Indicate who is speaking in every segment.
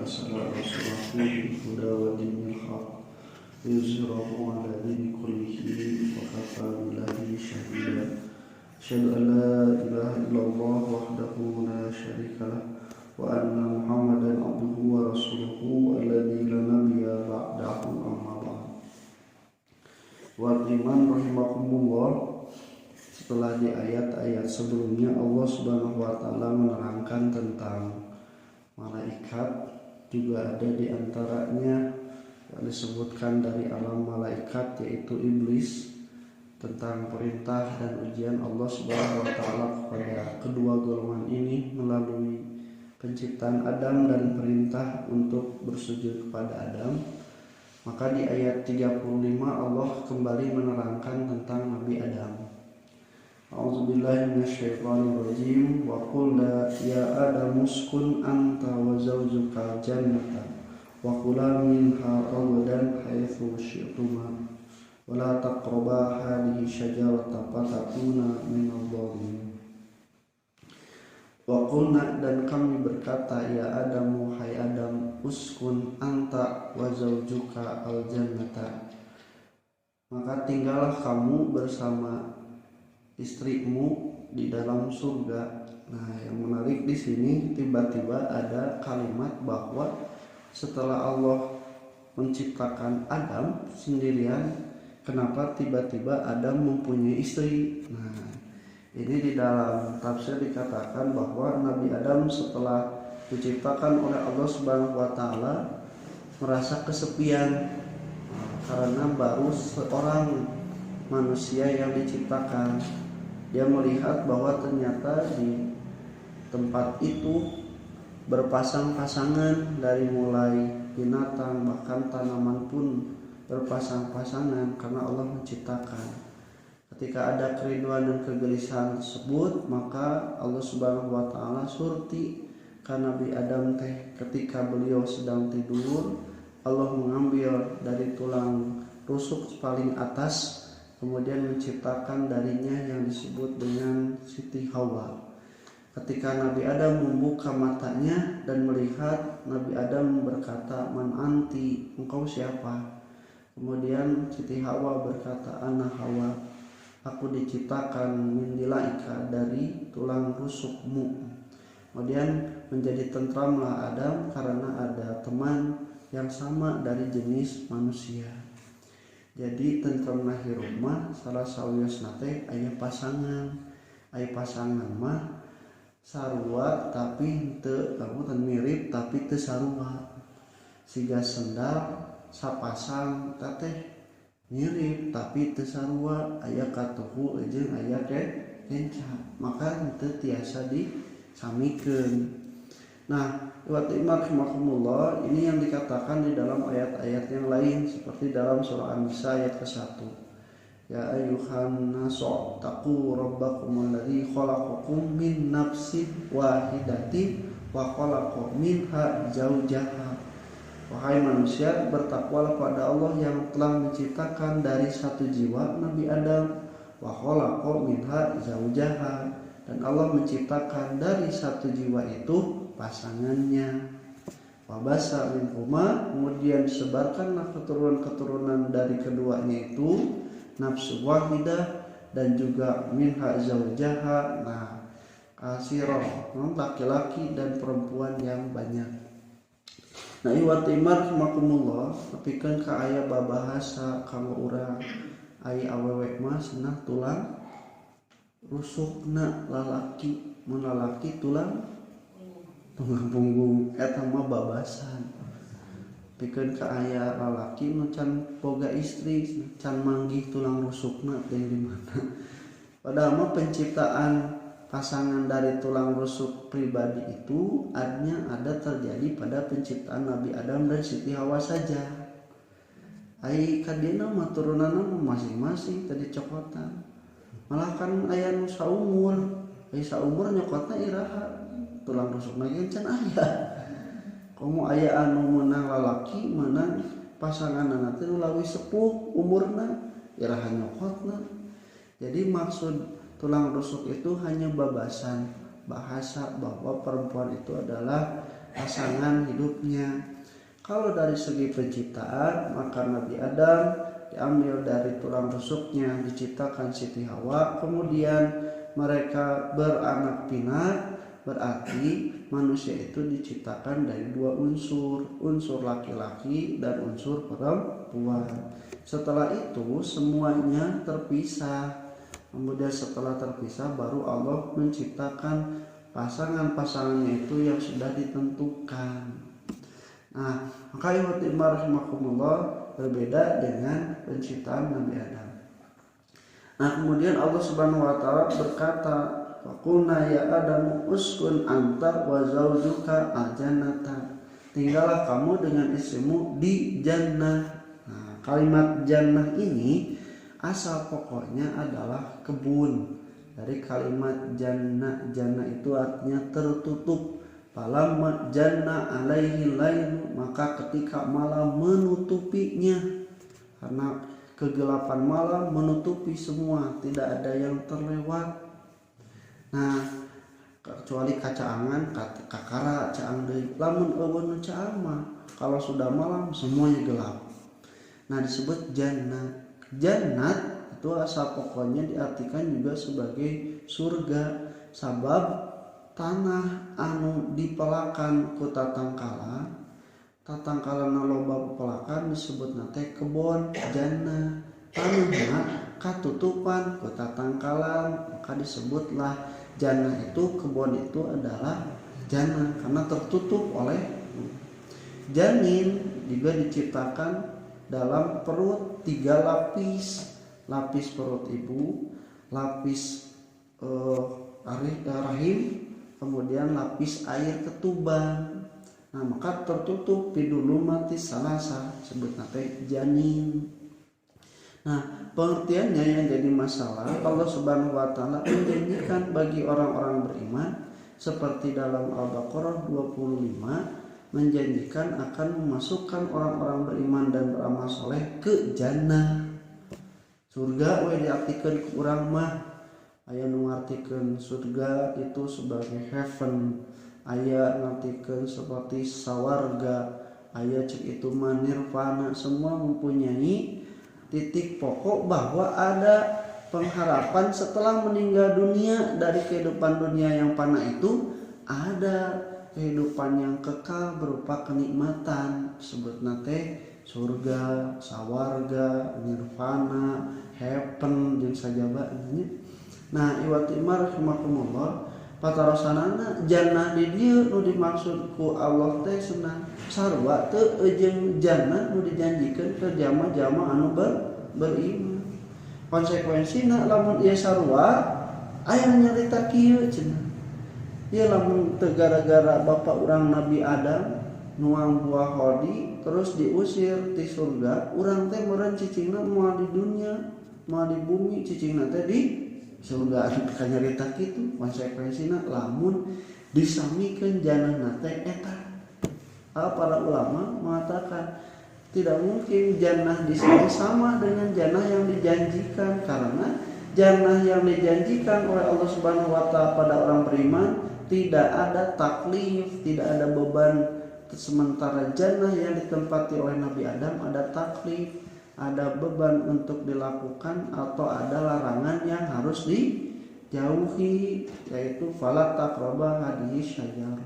Speaker 1: أرسل رسوله بالهدى ودين الحق ليظهره على دين كله وكفى بالله شهيدا أشهد أن لا إله إلا الله وحده لا شريك له وأن محمدا عبده ورسوله الذي لا نبي بعده أما بعد. Wa'liman rahimakumullah. Setelah di ayat-ayat sebelumnya Allah Subhanahu wa taala menerangkan tentang malaikat, juga ada di antaranya yang disebutkan dari alam malaikat yaitu iblis, tentang perintah dan ujian Allah Subhanahu wa taala kepada kedua golongan ini melalui penciptaan Adam dan perintah untuk bersujud kepada Adam. Maka di ayat 35 Allah kembali menerangkan tentang Nabi Adam. A'udzubillahi minasyaitonirrajim. Wa qulna ya Adamu uskun anta wa zawjuka jannata wa kula minha ragadan haitsu syi'tuma wa la taqraba hadhihi syajarata fatakuna minadh dhalimin. Wa qulna, dan kami berkata, ya Adamu, hai Adam, uskun anta wa zawjuka al jannata, maka tinggallah kamu bersama istrimu di dalam surga. Nah, yang menarik di sini tiba-tiba ada kalimat bahwa setelah Allah menciptakan Adam sendirian, kenapa tiba-tiba Adam mempunyai istri? Nah, ini di dalam tafsir dikatakan bahwa Nabi Adam setelah diciptakan oleh Allah Subhanahu wa taala merasa kesepian karena baru seorang manusia yang diciptakan. Dia melihat bahwa ternyata di tempat itu berpasang-pasangan, dari mulai binatang bahkan tanaman pun berpasang-pasangan karena Allah menciptakan. Ketika ada kerinduan dan kegelisahan tersebut, maka Allah Subhanahu wa taala surti ke Nabi Adam ketika beliau sedang tidur, Allah mengambil dari tulang rusuk paling atas, kemudian menciptakan darinya yang disebut dengan Siti Hawa. Ketika Nabi Adam membuka matanya dan melihat, Nabi Adam berkata, man anti, engkau siapa? Kemudian Siti Hawa berkata, ana Hawa, aku diciptakan min dilaika, dari tulang rusukmu. Kemudian menjadi tentramlah Adam karena ada teman yang sama dari jenis manusia. Jadi tentram nahi rumah salah sawiosna teh aya pasangan. Aya pasangan mah sarua tapi teu mirip tapi teu sarua. Siga sendal sapasang teh mirip tapi teu sarua, aya katuhu jeung aya kenca, maka teu tiasa disamikeun. Nah, Imakumullah, ini yang dikatakan di dalam ayat-ayat yang lain seperti dalam surah An-Nisa ayat ke-1. Ya ayyuhan nasu taqu rabbakum alladzi khalaqakum min nafsin wahidatin wa khalaqa minha zaujaha. Wahai manusia, bertakwalah pada Allah yang telah menciptakan dari satu jiwa Nabi Adam, wa khalaqa minha zaujaha, dan Allah menciptakan dari satu jiwa itu pasangannya. Wabasa minhuma, kemudian sebarkanlah keturunan-keturunan dari keduanya itu, nafsu wahidah, dan juga minha zaujaha, nah kasirah, laki-laki dan perempuan yang banyak. Nah, iwatimar makumullah, tapi kan ka aya babahasa kalau urang ai awewe mah cenah tulang rusukna lalaki, mun lalaki tulang punggung, eta mah babasan. Pikeun ka aya lalaki nu can boga istri, can manggih tulang rusukna teh di mana. Padahal mah penciptaan pasangan dari tulang rusuk pribadi itu ada terjadi pada penciptaan Nabi Adam dan Siti Hawa saja. Ai kadina mah turunanna masing-masing tadi cokotan. Malah kan aya nu saumur, ai saumur nyokotna iraha tulang rusukna ge can aya. Komo aya anu meunang lalaki, meunang pasanganna teh leuwih sepuh umurna, iraha nyokotna. Jadi maksud tulang rusuk itu hanya babasan bahasa bahwa perempuan itu adalah pasangan hidupnya. Kalau dari segi penciptaan, maka Nabi Adam diambil dari tulang rusuknya, diciptakan Siti Hawa, kemudian mereka beranak pinak, berarti manusia itu diciptakan dari dua unsur laki-laki dan unsur perempuan. Setelah itu semuanya terpisah. Kemudian setelah terpisah baru Allah menciptakan pasangan-pasangannya itu yang sudah ditentukan. Nah, maka rahimakumullah berbeda dengan penciptaan Nabi Adam. Nah, kemudian Allah Subhanahu wa taala berkata, "Wa qulna ya Adam uskun anta wa zawjuka al-jannata." Tinggallah kamu dengan istrimu di jannah. Nah, kalimat jannah ini asal pokoknya adalah kebun. Dari kalimat jannah, jannah itu artinya tertutup. Falamma janna alaihi lail, maka ketika malam menutupinya, karena kegelapan malam menutupi semua, tidak ada yang terlewat. Nah, kecuali kacaangan kakara caang deui, lamun eueun caang mah kalau sudah malam semuanya gelap. Nah, disebut jannah. Jannat itu asal pokoknya diartikan juga sebagai surga, sabab tanah anu dipelakan ku tatangkala loba pelakan disebut nate kebon jannah. Tanahna katutupan ku tatangkalan, maka disebutlah jannah itu, kebon itu adalah jannah karena tertutup oleh janin. Juga diciptakan dalam perut 3 lapis. Lapis perut ibu, lapis rahim, kemudian lapis air ketuban. Nah, maka tertutup bidulu mati salasa, sebut nate janin. Nah, pengertiannya yang jadi masalah, Allah Subhanahu wa taala menjanjikan bagi orang-orang beriman seperti dalam Al-Baqarah 25 menjanjikan akan memasukkan orang-orang beriman dan beramal soleh ke jannah. Surga we diartikeun ku urang mah aya nu ngartikeun surga itu sebagai heaven, aya ngartikeun seperti sawarga, aya cek itu mah nirvana. Semua mempunyai titik pokok bahwa ada pengharapan setelah meninggal dunia. Dari kehidupan dunia yang fana itu ada kehidupan yang kekal berupa kenikmatan, sebut nate surga, sawarga, nirvana, heaven jeung sajaba nya. Nah, iwati rahimakumullah, patarosanana jannah di dieu nu dimaksud ku Allah teh senang sarua teu jeung jannah nu dijanjikeun ke jama-jama anu beriman. Konsekuensina lamun ieu sarua aya nyarita kieu cenah. Ieu lamun teu gara-gara bapa urang Nabi Adam nuang buah hodi terus diusir ti surga, urang teh meureun cicingna moal di dunia, moal di bumi, cicingna teh di surga. Kanyarita kitu konsekuensina lamun disamikeun jannah teh eta. Para ulama mengatakan tidak mungkin jannah di sini sama dengan jannah yang dijanjikan, karena jannah yang dijanjikan oleh Allah Subhanahu wa taala pada orang beriman tidak ada taklif, tidak ada beban. Sementara jannah yang ditempati oleh Nabi Adam ada taklif, ada beban untuk dilakukan atau ada larangan yang harus dijauhi, yaitu fala taqraba hadhihi syajar.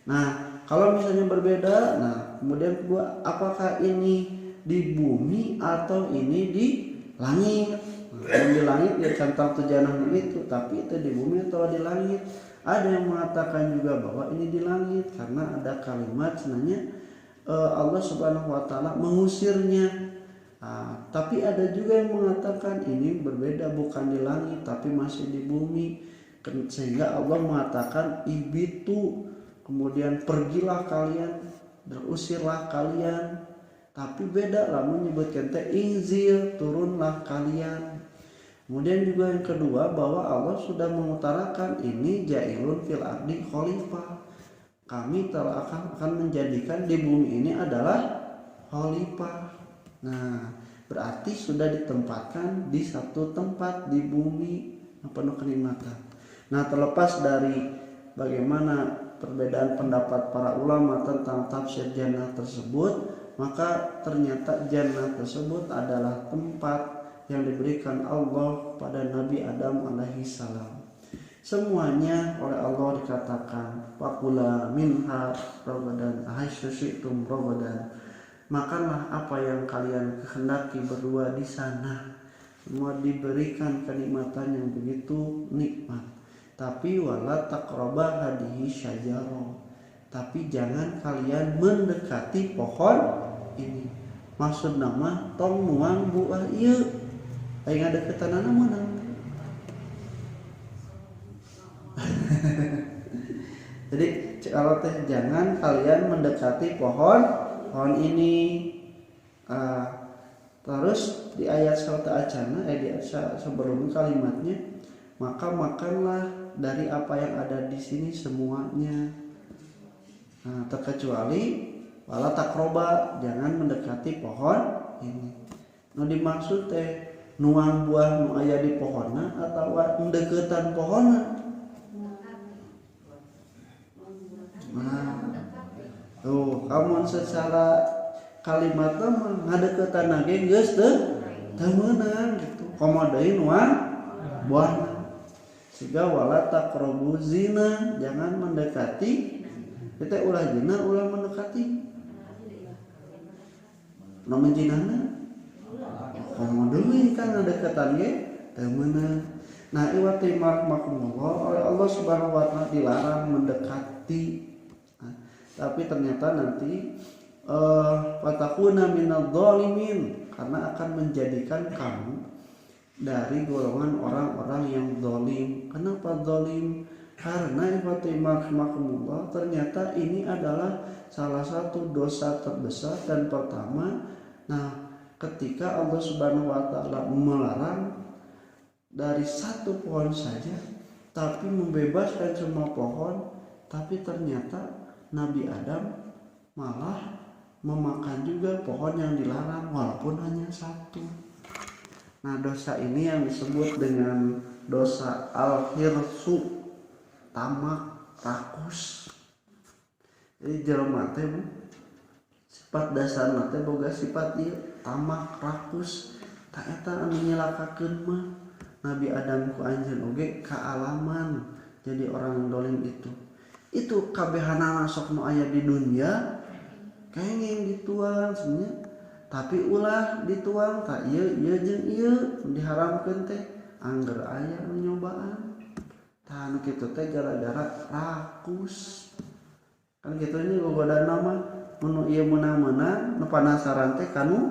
Speaker 1: Nah, kalau misalnya berbeda, nah kemudian kedua, apakah ini di bumi atau ini di langit? Nah, di langit ya contoh jannah itu, tapi itu di bumi atau di langit? Ada yang mengatakan juga bahwa ini di langit karena ada kalimat sebenarnya Allah Subhanahu wa taala mengusirnya. Tapi ada juga yang mengatakan ini berbeda, bukan di langit tapi masih di bumi, sehingga Allah mengatakan ibitu, kemudian pergilah kalian, berusirlah kalian. Tapi beda lah menyebutkan teh inzil, turunlah kalian. Kemudian juga yang kedua bahwa Allah sudah mengutarakan ini jailun fil ardi khalifah. Kami telah akan menjadikan di bumi ini adalah khalifah. Nah, berarti sudah ditempatkan di satu tempat di bumi penuh kenikmatan. Nah, terlepas dari bagaimana perbedaan pendapat para ulama tentang tafsir jannah tersebut, maka ternyata jannah tersebut adalah tempat yang diberikan Allah pada Nabi Adam alaihi salam. Semuanya oleh Allah dikatakan fakula minha ragadan haitsu syi'tum ragadan, makanlah apa yang kalian kehendaki berdua di sana. Semua diberikan kenikmatan yang begitu nikmat. Tapi wala taqraba hadihi syajarah, tapi jangan kalian mendekati pohon ini. Maksud nama tong nuang buah ieu aya ngadeukeutanana meunang. Jadi kalau teh jangan kalian mendekati pohon ini. Terus di ayat sauta acana di sebelum kalimatnya, maka makanlah dari apa yang ada di sini semuanya. Terkecuali wala takroba, jangan mendekati pohon ini. Nu dimaksud teh nuang buah nu aya di pohonna atau mendekeutan pohonna. Tuh, kamu secara kalimatna mah ngadeukeutana ge geus teu meunang gitu. Komo deui nuang buahna. Siga wala taqrabu zina, jangan mendekati. Kita ulah zina, ulah mendekati. Namun zinana komo deui kan ngadeuketan ge teu meunang. Nah, ieu teh makmullah oleh Allah Subhanahu wa taala dilarang mendekati. Tapi ternyata nanti fatakuna minadh dhalimin, karena akan menjadikan kamu dari golongan orang-orang yang zalim. Kenapa zalim? Karena ibadah ternyata ini adalah salah satu dosa terbesar dan pertama. Nah, ketika Allah Subhanahu wa taala melarang dari satu pohon saja tapi membebaskan semua pohon, tapi ternyata Nabi Adam malah memakan juga pohon yang dilarang walaupun hanya satu. Nah, dosa ini yang disebut dengan dosa al-hirsu, tamak, rakus. Jadi jelema teh sifat dasarna teh boga sifat ieu tamak, rakus. Ta eta anu nyelakakeun mah Nabi Adam ku anjeun oge kaalaman jadi orang dolim itu. Itu kabehanana sok nu aya di dunia kenging dituang sebenarnya, tapi ulah dituang tak ieu jeung ieu diharamkeun teh angger aya nu nyobaan. Tah nu kitu teh gara-gara rakus. Kan kitu nya gogodana mah mun ieu meunang-meunang nu panasaran teh kanu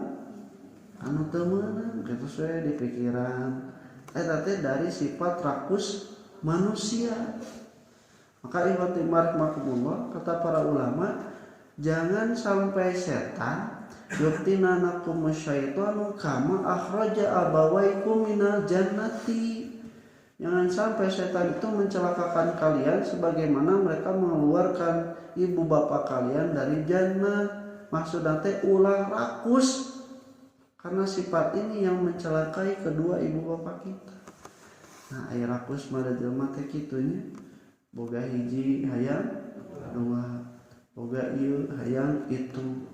Speaker 1: anu teu meunang kitu we di pikiran. Eta teh dari sifat rakus manusia. Maka ibati marhamatullah kata para ulama, jangan sampai setan yuftina nakum syaitanu kama akhraja abawaikum minal jannati. Jangan sampai setan itu mencelakakan kalian sebagaimana mereka mengeluarkan ibu bapak kalian dari jannah. Maksudnya teh ulah rakus, karena sifat ini yang mencelakai kedua ibu bapak kita. Nah, aya rakus mah jelema teh kitu nya. Boga hiji hayang dua, boga ieu hayang itu,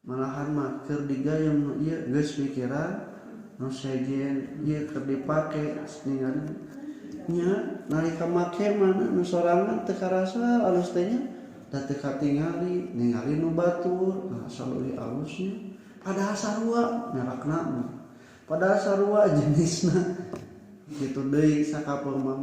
Speaker 1: malahan mah keur digayem nu ieu geus pikiran nu sejen ieu keur dipake ningali nya nalika make mana nu sorangan teu karasa alus teh nya da teu katingali ningali nu batur nah saleuy alusnya padahal sarua merekna padahal sarua jenisna kitu deui sakapeung mah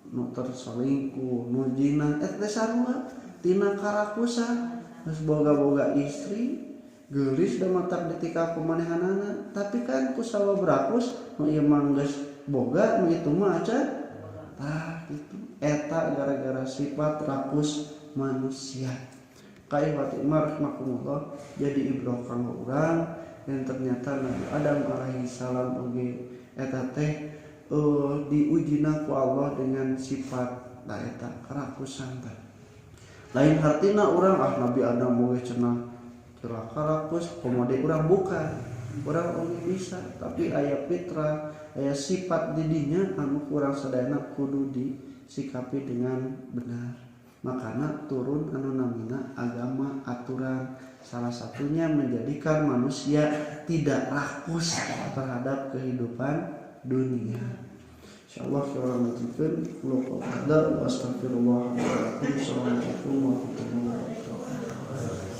Speaker 1: nu terselingkuh, nu jina, teh sarua tina karakusan, geus boga-boga istri, geulis da matak ditika pamanehanana, tapi kan ku sababarakus nu ieu mah geus boga, nu itu mah acan. Tah kitu. Eta gara-gara sifat rakus manusia. Kaifati marhamatullah jadi ibrah kanggo urang yang ternyata Nabi Adam alaihi salam oge eta teh diujina ku Allah dengan sifat eta karakusan teh. Lain hartina urang Nabi Adam moge cenah celaka rakus komode urang bukan. Urang oge bisa, tapi aya fitrah, aya sifat di dinya anu urang sadayana kudu disikapi dengan benar. makana turun anu namina agama aturan, salah satunya menjadikan manusia tidak rakus terhadap kehidupan dunia. Insyaallah kita lanjutkan. Assalamualaikum warahmatullahi wabarakatuh.